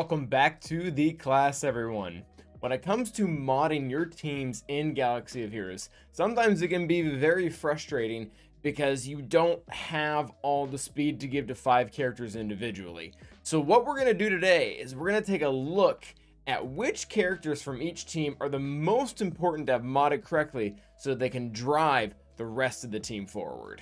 welcome back to the class, everyone. When it comes to modding your teams in Galaxy of Heroes, sometimes it can be very frustrating because you don't have all the speed to give to 5 characters individually. So what we're going to do today is we're going to take a look at which characters from each team are the most important to have modded correctly so they can drive the rest of the team forward.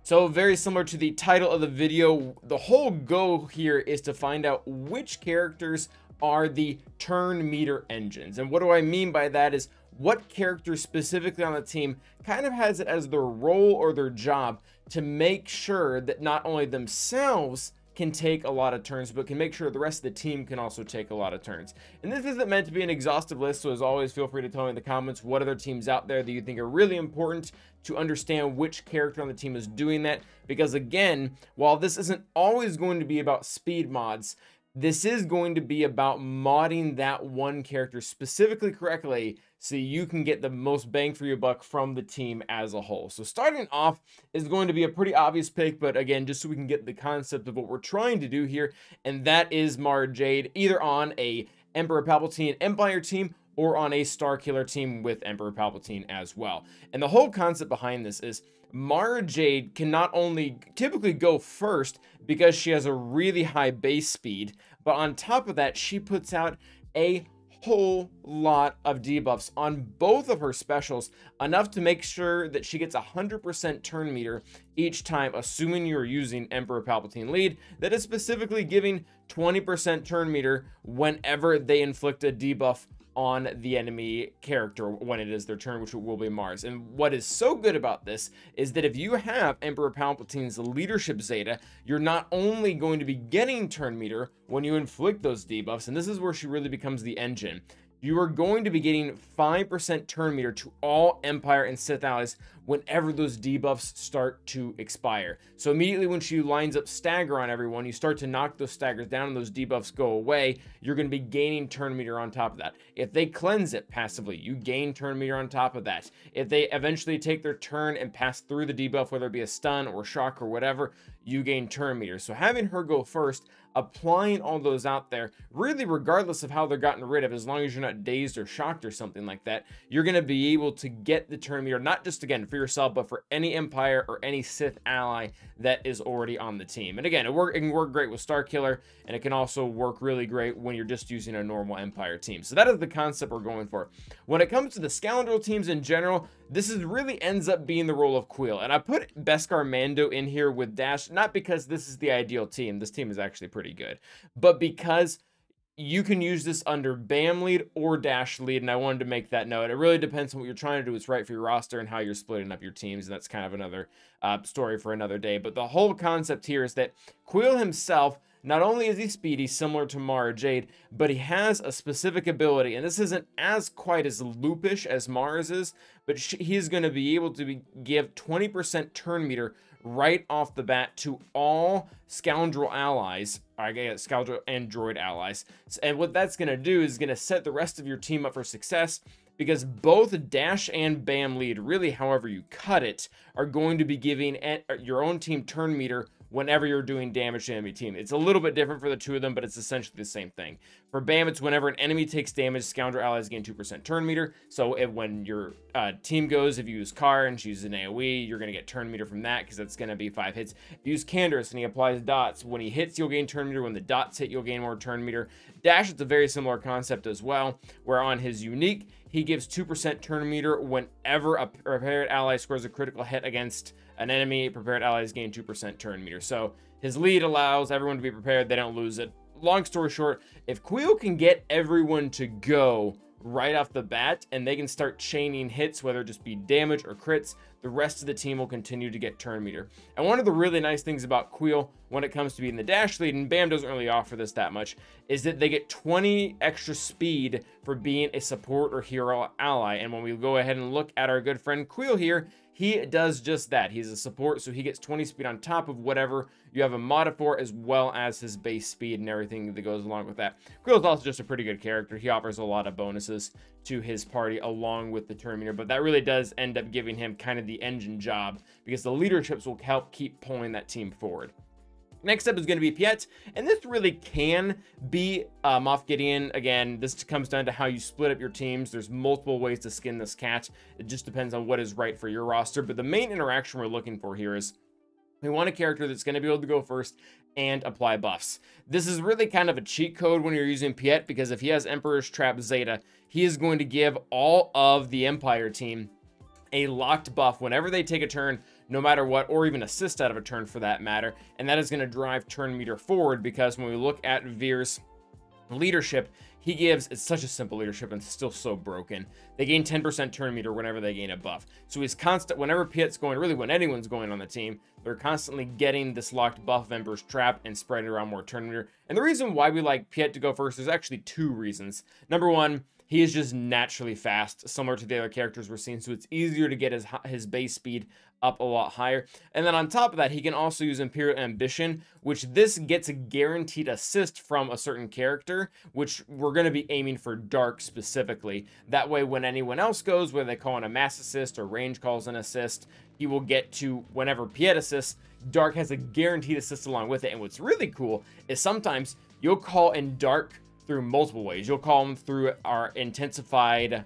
So very similar to the title of the video, the whole goal here is to find out which characters are the turn meter engines. And what do I mean by that is what character specifically on the team kind of has it as their role or their job to make sure that not only themselves can take a lot of turns, but can make sure the rest of the team can also take a lot of turns. And this isn't meant to be an exhaustive list, so as always, feel free to tell me in the comments what other teams out there that you think are really important to understand which character on the team is doing that. Because again, while this isn't always going to be about speed mods, this is going to be about modding that one character specifically correctly so you can get the most bang for your buck from the team as a whole. So starting off is going to be a pretty obvious pick, but again, just so we can get the concept of what we're trying to do here, and that is Mara Jade, either on a Emperor Palpatine Empire team or on a Starkiller team with Emperor Palpatine as well. And the whole concept behind this is Mara Jade can not only typically go first because she has a really high base speed, but on top of that, she puts out a whole lot of debuffs on both of her specials, enough to make sure that she gets 100% turn meter each time, assuming you're using Emperor Palpatine lead, that is specifically giving 20% turn meter whenever they inflict a debuff on the enemy character when it is their turn, which will be Mars. And what is so good about this is that if you have Emperor Palpatine's leadership Zeta, you're not only going to be getting turn meter when you inflict those debuffs, and this is where she really becomes the engine, you are going to be getting 5% turn meter to all Empire and Sith allies whenever those debuffs start to expire. So immediately when she lines up stagger on everyone, you start to knock those staggers down and those debuffs go away, you're going to be gaining turn meter on top of that. If they cleanse it passively, you gain turn meter on top of that. If they eventually take their turn and pass through the debuff, whether it be a stun or shock or whatever, you gain turn meter. So having her go first, applying all those out there, really regardless of how they're gotten rid of, as long as you're not dazed or shocked or something like that, you're going to be able to get the turn meter, not just again for yourself, but for any Empire or any Sith ally that is already on the team. And again, it can work great with Starkiller, and it can also work really great when you're just using a normal Empire team. So that is the concept we're going for. When it comes to the Scoundrel teams in general, this is really ends up being the role of Quill. And I put Beskar Mando in here with Dash, not because this is the ideal team. This team is actually pretty good, but because you can use this under BAM lead or Dash lead, and I wanted to make that note. It really depends on what you're trying to do. It's right for your roster and how you're splitting up your teams, and that's kind of another story for another day. But the whole concept here is that Quill himself, not only is he speedy, similar to Mara Jade, but he has a specific ability, and this isn't as quite as loopish as Mars is, but he's going to be able to give 20% turn meter right off the bat to all Scoundrel allies, I guess Scoundrel and Droid allies. And what that's going to do is going to set the rest of your team up for success, because both Dash and BAM lead, really however you cut it, are going to be giving your own team turn meter whenever you're doing damage to enemy team. It's a little bit different for the two of them, but it's essentially the same thing. For BAM, it's whenever an enemy takes damage, Scoundrel allies gain 2% turn meter. So when your team goes, if you use Kar and she uses an AoE, you're going to get turn meter from that because that's going to be 5 hits. If you use Canderous and he applies dots, when he hits, you'll gain turn meter. When the dots hit, you'll gain more turn meter. Dash, it's a very similar concept as well, where on his unique, he gives 2% turn meter whenever a prepared ally scores a critical hit against an enemy. Prepared allies gain 2% turn meter. So his lead allows everyone to be prepared. They don't lose it. Long story short, if Quill can get everyone to go right off the bat and they can start chaining hits, whether it just be damage or crits, the rest of the team will continue to get turn meter. And one of the really nice things about Quill when it comes to being the Dash lead, and BAM doesn't really offer this that much, is that they get 20 extra speed for being a support or hero ally. And when we go ahead and look at our good friend Quill here, he does just that. He's a support, so he gets 20 speed on top of whatever you have him modded for, as well as his base speed and everything that goes along with that. Quill is also just a pretty good character. He offers a lot of bonuses to his party along with the turn meter, but that really does end up giving him kind of the engine job, because the leaderships will help keep pulling that team forward. Next up is going to be Piet, and this really can be Moff Gideon. Again, this comes down to how you split up your teams. There's multiple ways to skin this cat. It just depends on what is right for your roster, but the main interaction we're looking for here is we want a character that's going to be able to go first and apply buffs. This is really kind of a cheat code when you're using Piet, because if he has Emperor's Trap Zeta, he is going to give all of the Empire team a locked buff whenever they take a turn, no matter what, or even assist out of a turn for that matter. And that is going to drive turn meter forward, because when we look at Veer's leadership, he gives, it's such a simple leadership and still so broken. They gain 10% turn meter whenever they gain a buff. So he's constant, whenever Piet's going, really when anyone's going on the team, they're constantly getting this locked buff of Emperor's Trap and spreading around more turn meter. And the reason why we like Piet to go first, there's actually two reasons. Number one, he is just naturally fast, similar to the other characters we're seeing, so it's easier to get his base speed up a lot higher. And then on top of that, he can also use Imperial Ambition, which this gets a guaranteed assist from a certain character, which we're going to be aiming for Dark specifically. That way, when anyone else goes, whether they call in a mass assist or range calls an assist, he will get to, whenever Piet assists, Dark has a guaranteed assist along with it. And what's really cool is sometimes you'll call in Dark through multiple ways. You'll call him through our intensified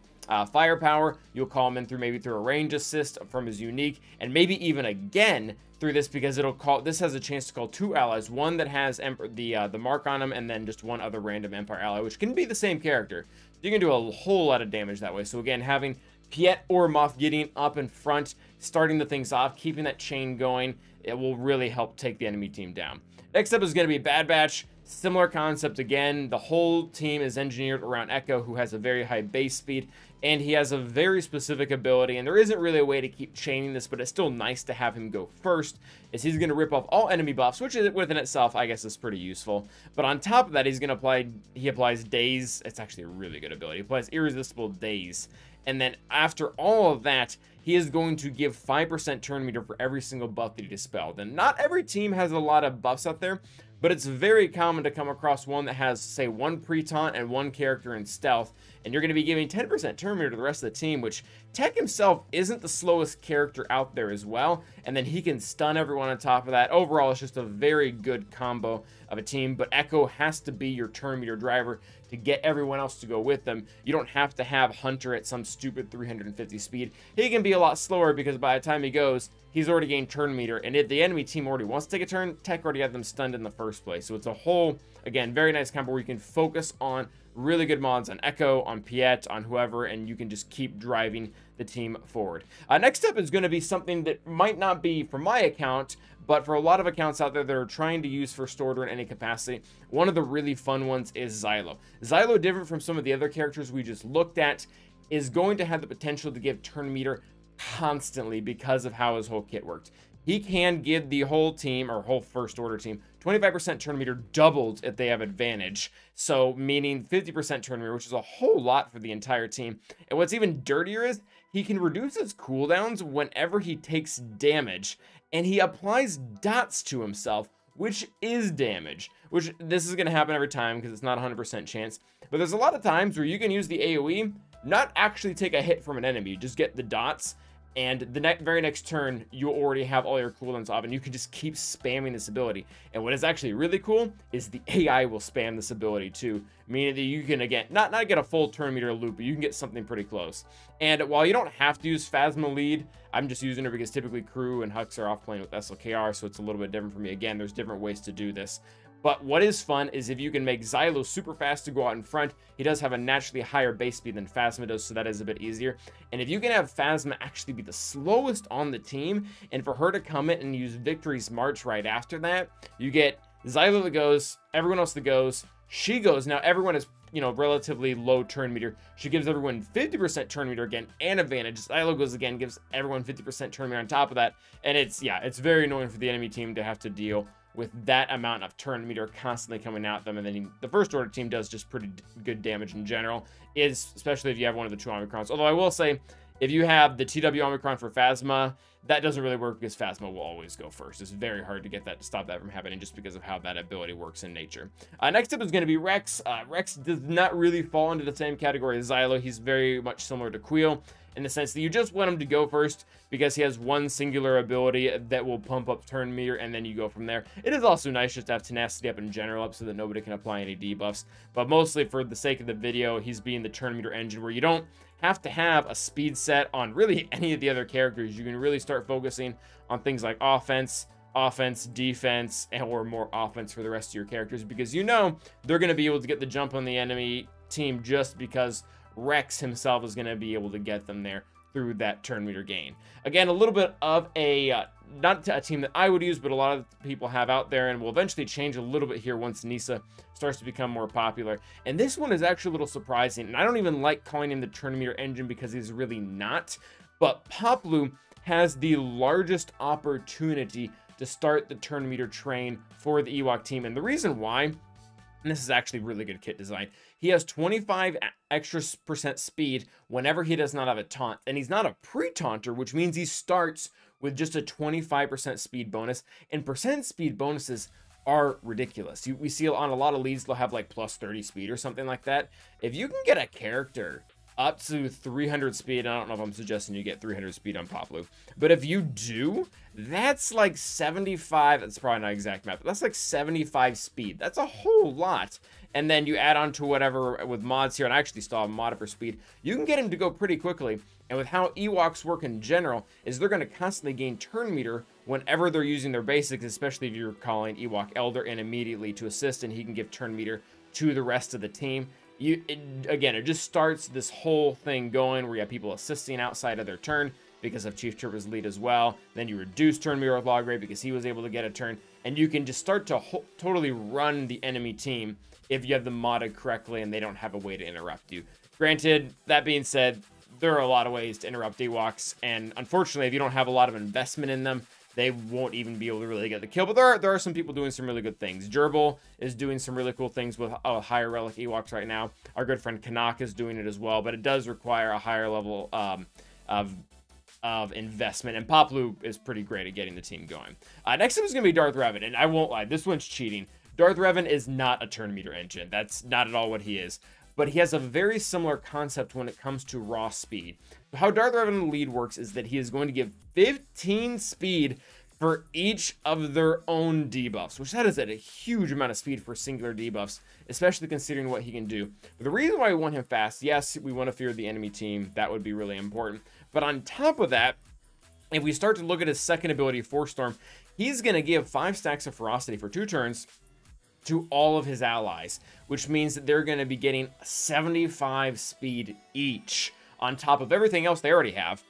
firepower. You'll call him in through maybe through a range assist from his unique, and maybe even again through this, because this has a chance to call two allies, one that has the mark on him, and then just one other random Empire ally, which can be the same character. You can do a whole lot of damage that way. So again, having Piet or Moff Gideon up in front, starting the things off, keeping that chain going, it will really help take the enemy team down. Next up is going to be Bad Batch. Similar concept again. The whole team is engineered around Echo, who has a very high base speed, and he has a very specific ability, and there isn't really a way to keep chaining this, but it's still nice to have him go first, is he's going to rip off all enemy buffs, which is, within itself, I guess, is pretty useful. But on top of that, he's going to he applies Daze. It's actually a really good ability. He applies Irresistible Daze. And then after all of that, he is going to give 5% turn meter for every single buff that he dispelled. And not every team has a lot of buffs out there, but it's very common to come across one that has, say, one pre-taunt and one character in stealth, and you're going to be giving 10% turn meter to the rest of the team, which Tech himself isn't the slowest character out there as well, and then he can stun everyone on top of that. Overall, it's just a very good combo of a team, but Echo has to be your turn meter driver to get everyone else to go with them. You don't have to have Hunter at some stupid 350 speed. He can be a lot slower, because by the time he goes, he's already gained turn meter, and if the enemy team already wants to take a turn, Tech already had them stunned in the first place. So it's a whole, again, very nice combo where you can focus on really good mods on Echo, on Piet, on whoever, and you can just keep driving the team forward. Next up is going to be something that might not be for my account, but for a lot of accounts out there that are trying to use First Order in any capacity. One of the really fun ones is Xylo. Xylo, different from some of the other characters we just looked at, is going to have the potential to give turn meter constantly because of how his whole kit worked. He can give the whole team, or whole First Order team, 25% turn meter doubled if they have advantage. So meaning 50% turn meter, which is a whole lot for the entire team. And what's even dirtier is he can reduce his cooldowns whenever he takes damage, and he applies dots to himself, which is damage, which this is going to happen every time because it's not 100% chance. But there's a lot of times where you can use the AoE, not actually take a hit from an enemy, just get the dots, and the very next turn, you already have all your cooldowns off, and you can just keep spamming this ability. And what is actually really cool is the AI will spam this ability too, meaning that you can, again, not get a full turn meter loop, but you can get something pretty close. And while you don't have to use Phasma lead, I'm just using her because typically Crew and Hux are off playing with SLKR, so it's a little bit different for me. Again, there's different ways to do this. But what is fun is if you can make Xylo super fast to go out in front. He does have a naturally higher base speed than Phasma does, so that is a bit easier. And if you can have Phasma actually be the slowest on the team, and for her to come in and use Victory's March right after that, you get Xylo that goes, everyone else that goes, she goes. Now everyone is, you know, relatively low turn meter. She gives everyone 50% turn meter again and advantage. Xylo goes again, gives everyone 50% turn meter on top of that. And it's, yeah, it's very annoying for the enemy team to have to deal with that amount of turn meter constantly coming at them. And then the First Order team does just pretty good damage in general, especially if you have one of the two Omicrons. Although I will say, if you have the TW Omicron for Phasma, that doesn't really work because Phasma will always go first. It's very hard to get that to stop that from happening just because of how that ability works in nature. Next up is going to be Rex. Rex does not really fall into the same category as Xylo. He's very much similar to Quill in the sense that you just want him to go first because he has one singular ability that will pump up turn meter, and then you go from there. It is also nice just to have tenacity up in general up so that nobody can apply any debuffs, but mostly for the sake of the video, he's being the turn meter engine where you don't have to have a speed set on really any of the other characters. You can really start focusing on things like offense, defense, or more offense for the rest of your characters, because you know they're going to be able to get the jump on the enemy team just because Rex himself is going to be able to get them there through that turn meter gain. Again, a little bit of a not a team that I would use, but a lot of people have out there, and will eventually change a little bit here once Nisa starts to become more popular. And this one is actually a little surprising, and I don't even like calling him the turn meter engine because he's really not. But Poplu has the largest opportunity to start the turn meter train for the Ewok team, and the reason why, and this is actually really good kit design, he has 25% extra speed whenever he does not have a taunt, and he's not a pre-taunter, which means he starts with just a 25% speed bonus, and percent speed bonuses are ridiculous. We see on a lot of leads they'll have like plus 30 speed or something like that. If you can get a character up to 300 speed, I don't know if I'm suggesting you get 300 speed on Poplu, but if you do, that's like 75, that's probably not exact math, but that's like 75 speed. That's a whole lot. And then you add on to whatever with mods here, and I actually still have mod for speed, you can get him to go pretty quickly. And with how Ewoks work in general, is they're going to constantly gain turn meter whenever they're using their basics, especially if you're calling Ewok Elder in immediately to assist, and he can give turn meter to the rest of the team. Again, it just starts this whole thing going where you have people assisting outside of their turn because of Chief Trooper's lead as well. Then you reduce turn meter with Logray because he was able to get a turn, and you can just start to totally run the enemy team if you have them modded correctly and they don't have a way to interrupt you. Granted, that being said, there are a lot of ways to interrupt Ewoks, and unfortunately, if you don't have a lot of investment in them, they won't even be able to really get the kill. But there are some people doing some really good things. Gerbil is doing some really cool things with higher relic Ewoks right now. Our good friend Kanak is doing it as well, but it does require a higher level of investment, and Poplu is pretty great at getting the team going. Next up is going to be Darth Revan, and I won't lie, this one's cheating. Darth Revan is not a turn meter engine. That's not at all what he is. But he has a very similar concept when it comes to raw speed. How Darth Revan lead works is that he is going to give 15 speed for each of their own debuffs, which that is at a huge amount of speed for singular debuffs, especially considering what he can do. But the reason why we want him fast, yes, we want to fear the enemy team. That would be really important. But on top of that, if we start to look at his second ability, Force Storm, he's going to give 5 stacks of ferocity for 2 turns to all of his allies, which means that they're going to be getting 75 speed each on top of everything else they already have,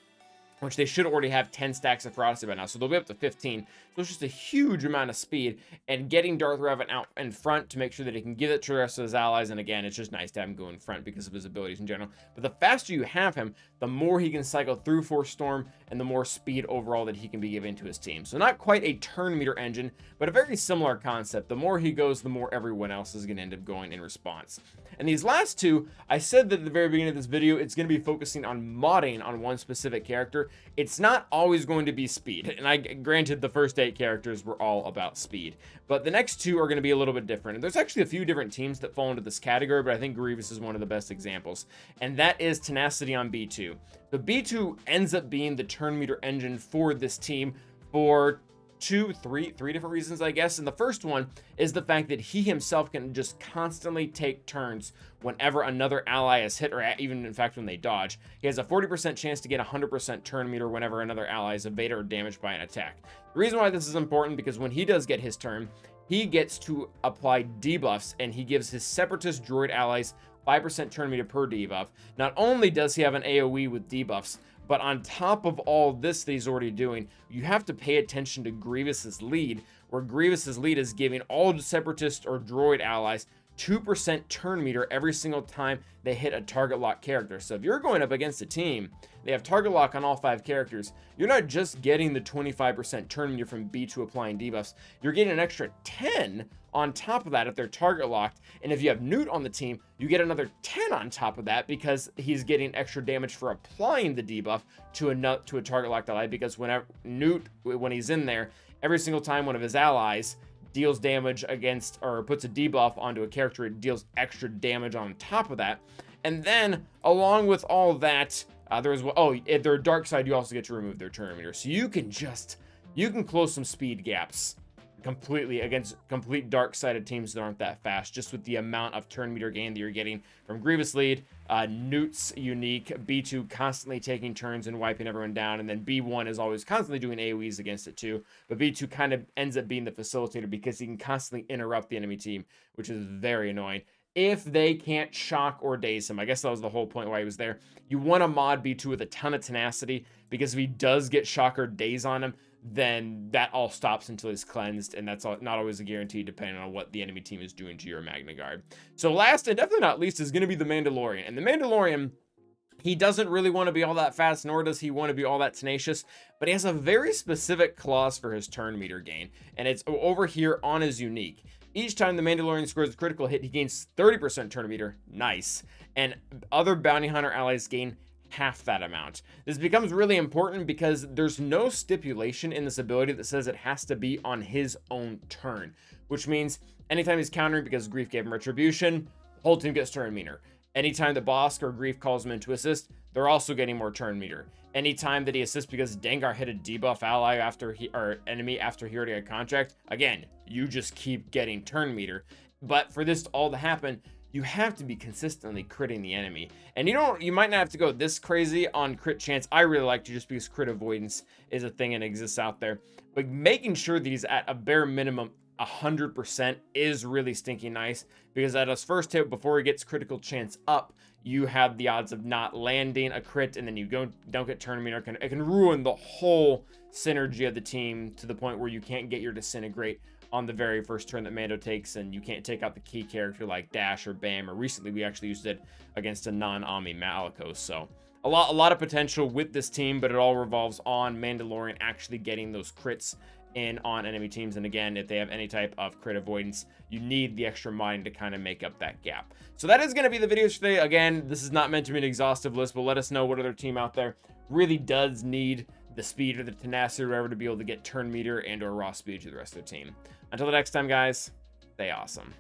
which they should already have 10 stacks of ferocity by now, so they'll be up to 15. So it's just a huge amount of speed, and getting Darth Revan out in front to make sure that he can give it to the rest of his allies, and again, it's just nice to have him go in front because of his abilities in general. But the faster you have him, the more he can cycle through Force Storm, and the more speed overall that he can be giving to his team. So not quite a turn meter engine, but a very similar concept. The more he goes, the more everyone else is going to end up going in response. And these last two, I said that at the very beginning of this video, it's going to be focusing on modding on one specific character. It's not always going to be speed. And granted, the first 8 characters were all about speed. But the next 2 are going to be a little bit different. And there's actually a few different teams that fall into this category, but I think Grievous is one of the best examples. And that is tenacity on B2. The B2 ends up being the turn meter engine for this team for three different reasons, I guess. And the first one is the fact that he himself can just constantly take turns whenever another ally is hit, or even in fact when they dodge. He has a 40% chance to get 100% turn meter whenever another ally is evaded or damaged by an attack. The reason why this is important, because when he does get his turn, he gets to apply debuffs, and he gives his separatist droid allies 5% turn meter per debuff. Not only does he have an AoE with debuffs, but on top of all this that he's already doing, you have to pay attention to Grievous's lead, where Grievous's lead is giving all separatist or droid allies 2% turn meter every single time they hit a target lock character. So if you're going up against a team, they have target lock on all 5 characters, you're not just getting the 25% turn meter from B2 applying debuffs, you're getting an extra 10 on top of that if they're target locked. And if you have Newt on the team, you get another 10 on top of that because he's getting extra damage for applying the debuff to a target locked ally, because whenever Newt, when he's in there, every single time one of his allies deals damage against or puts a debuff onto a character, it deals extra damage on top of that. And then along with all that, there's, oh, if they're dark side, you also get to remove their turn meter. So you can close some speed gaps completely against complete dark sided teams that aren't that fast, just with the amount of turn meter gain that you're getting from Grievous lead, Newt's unique, B2 constantly taking turns and wiping everyone down, and then B1 is always constantly doing AoEs against it too, but B2 kind of ends up being the facilitator because he can constantly interrupt the enemy team, which is very annoying if they can't shock or daze him. I guess that was the whole point why he was there. You want to mod B2 with a ton of tenacity, because if he does get shock or daze on him, then that all stops until he's cleansed, and that's not always a guarantee depending on what the enemy team is doing to your Magna Guard. So last and definitely not least is going to be the Mandalorian. And the Mandalorian, he doesn't really want to be all that fast, nor does he want to be all that tenacious, but he has a very specific clause for his turn meter gain, and it's over here on his unique. Each time the Mandalorian scores a critical hit, he gains 30% turn meter. Nice. And other bounty hunter allies gain half that amount. This becomes really important because there's no stipulation in this ability that says it has to be on his own turn, which means anytime he's countering because Grief gave him retribution, the whole team gets turn meter. Anytime the boss or Grief calls him in to assist, they're also getting more turn meter. Anytime that he assists because Dengar hit a debuff ally or enemy after he already had contract, again, you just keep getting turn meter. But for this all to happen, you have to be consistently critting the enemy. And you might not have to go this crazy on crit chance. I really like to, just because crit avoidance is a thing and exists out there. But making sure that he's at a bare minimum 100% is really stinking nice, because at his first hit, before he gets critical chance up, you have the odds of not landing a crit, and then you don't get turn meter. It can ruin the whole synergy of the team to the point where you can't get your disintegrate on the very first turn that Mando takes, and you can't take out the key character like Dash or Bam, or recently we actually used it against a non-Ami Malicos. So a lot of potential with this team, but it all revolves on Mandalorian actually getting those crits in on enemy teams. And again, if they have any type of crit avoidance, you need the extra mind to kind of make up that gap. So that is going to be the video today. Again, this is not meant to be an exhaustive list, but let us know what other team out there really does need the speed or the tenacity or whatever to be able to get turn meter and or raw speed to the rest of their team. Until the next time, guys, stay awesome.